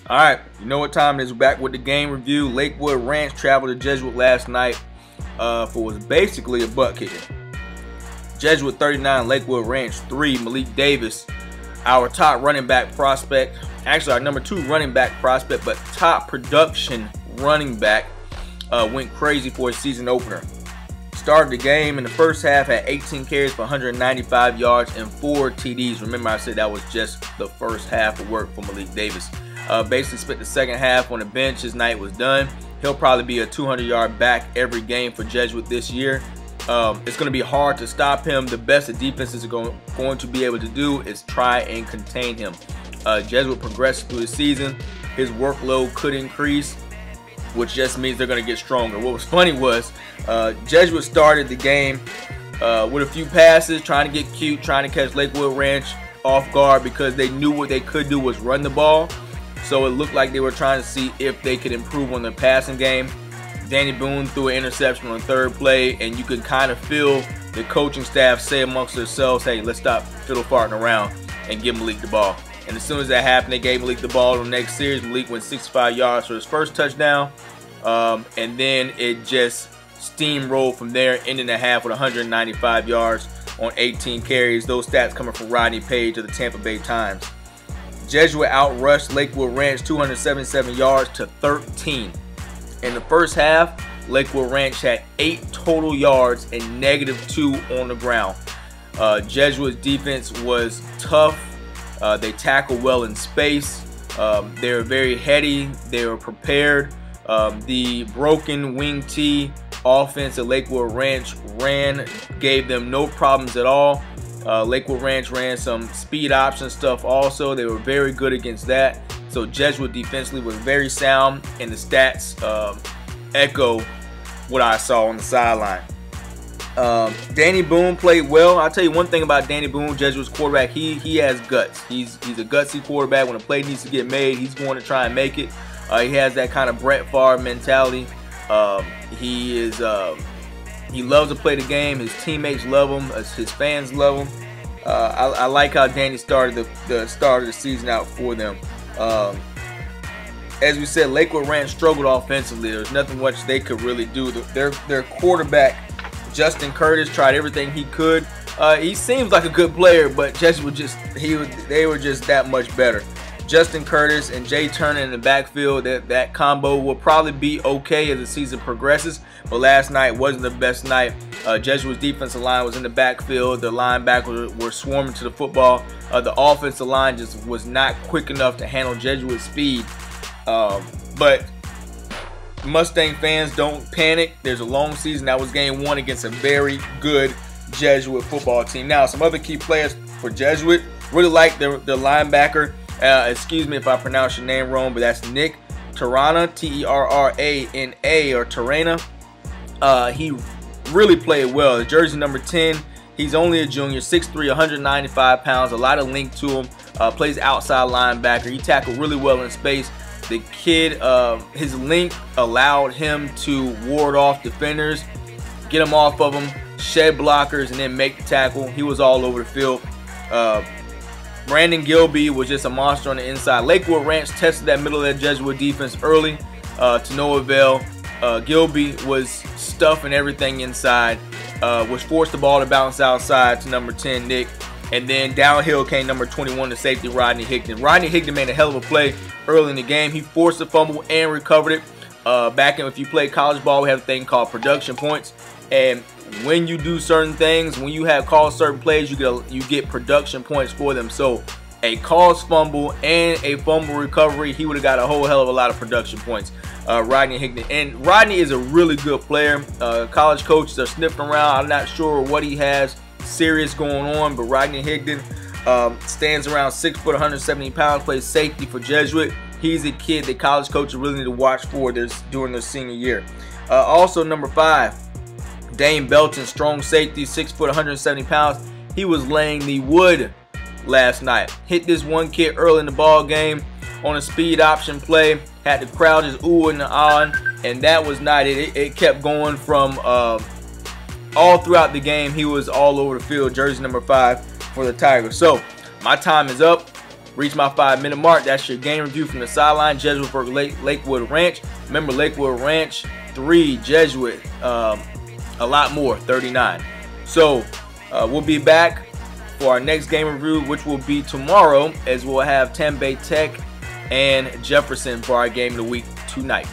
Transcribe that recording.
All right, you know what time it is. We're back with the game review. Lakewood Ranch traveled to Jesuit last night for what was basically a butt kicking. Jesuit 39, Lakewood Ranch 3. Malik Davis, our top running back prospect, actually our number 2 running back prospect, but top production running back, went crazy for his season opener. Started the game in the first half, had 18 carries for 195 yards and 4 TDs. Remember, I said that was just the first half of work for Malik Davis. Basically spent the second half on the bench. His night was done. He'll probably be a 200-yard back every game for Jesuit this year. It's going to be hard to stop him. The best the defenses are going to be able to do is try and contain him. Jesuit progresses through the season. His workload could increase, which just means they're going to get stronger. What was funny was Jesuit started the game with a few passes, trying to get cute, trying to catch Lakewood Ranch off guard because they knew what they could do was run the ball. So it looked like they were trying to see if they could improve on their passing game. Danny Boone threw an interception on the third play, and you could kind of feel the coaching staff say amongst themselves, hey, let's stop fiddle-farting around and give Malik the ball. And as soon as that happened, they gave Malik the ball on the next series. Malik went 65 yards for his first touchdown, and then it just steamrolled from there, ending the half with 195 yards on 18 carries. Those stats coming from Rodney Page of the Tampa Bay Times. Jesuit outrushed Lakewood Ranch 277 yards to 13. In the first half, Lakewood Ranch had 8 total yards and -2 on the ground. Jesuit's defense was tough. They tackled well in space. They were very heady. They were prepared. The broken wing T offense that Lakewood Ranch ran gave them no problems at all. Lakewood Ranch ran some speed option stuff also. They were very good against that. So Jesuit defensively was very sound, and the stats echo what I saw on the sideline. Danny Boone played well. I'll tell you one thing about Danny Boone, Jesuit's quarterback. He has guts. He's a gutsy quarterback. When a play needs to get made, he's going to try and make it. He has that kind of Brett Favre mentality. He loves to play the game. His teammates love him. His fans love him. I like how Danny started the start of the season out for them. As we said, Lakewood Ranch struggled offensively. There's nothing much they could really do. Their quarterback, Justin Curtis, tried everything he could. He seems like a good player, but they were just that much better. Justin Curtis and Jay Turner in the backfield, that combo will probably be okay as the season progresses, but last night wasn't the best night. Jesuit's defensive line was in the backfield. The linebackers were swarming to the football. The offensive line just was not quick enough to handle Jesuit's speed. But Mustang fans, don't panic. There's a long season. That was game 1 against a very good Jesuit football team. Now, some other key players for Jesuit. Really like the linebacker. Excuse me if I pronounce your name wrong, but that's Nick Terrana, T-E-R-R-A-N-A, or Terrana. He really played well. The jersey number 10. He's only a junior, 6'3", 195 pounds. A lot of length to him. Plays outside linebacker. He tackled really well in space. The kid, his length allowed him to ward off defenders, get them off of him, shed blockers, and then make the tackle. He was all over the field. Brandon Gilby was just a monster on the inside. Lakewood Ranch tested that middle of that Jesuit defense early to no avail. Gilby was stuffing everything inside, which forced the ball to bounce outside to number 10, Nick. And then downhill came number 21, the safety, Rodney Higdon. Rodney Higdon made a hell of a play early in the game. He forced a fumble and recovered it. If you play college ball, we have a thing called production points. And when you do certain things, when you have called certain plays, you get production points for them. So a caused fumble and a fumble recovery, he would have got a whole hell of a lot of production points. Rodney Higdon. And Rodney is a really good player. College coaches are sniffing around. I'm not sure what he has serious going on, but Rodney Higdon stands around 6 foot, 170 pounds, plays safety for Jesuit. He's a kid that college coaches really need to watch for during their senior year. Also, number 5, Dane Belton, strong safety, 6 foot, 170 pounds. He was laying the wood last night. Hit this one kid early in the ball game on a speed option play. Had the crowd just oohing and ahhing, and that was not it. It kept going from all throughout the game. He was all over the field. Jersey number 5 for the Tigers. So my time is up. reach my 5-minute mark. That's your game review from the sideline. Jesuit versus Lakewood Ranch. Remember, Lakewood Ranch 3, Jesuit a lot more, 39. So we'll be back for our next game review, which will be tomorrow, as we'll have Tampa Bay Tech and Jefferson for our game of the week tonight.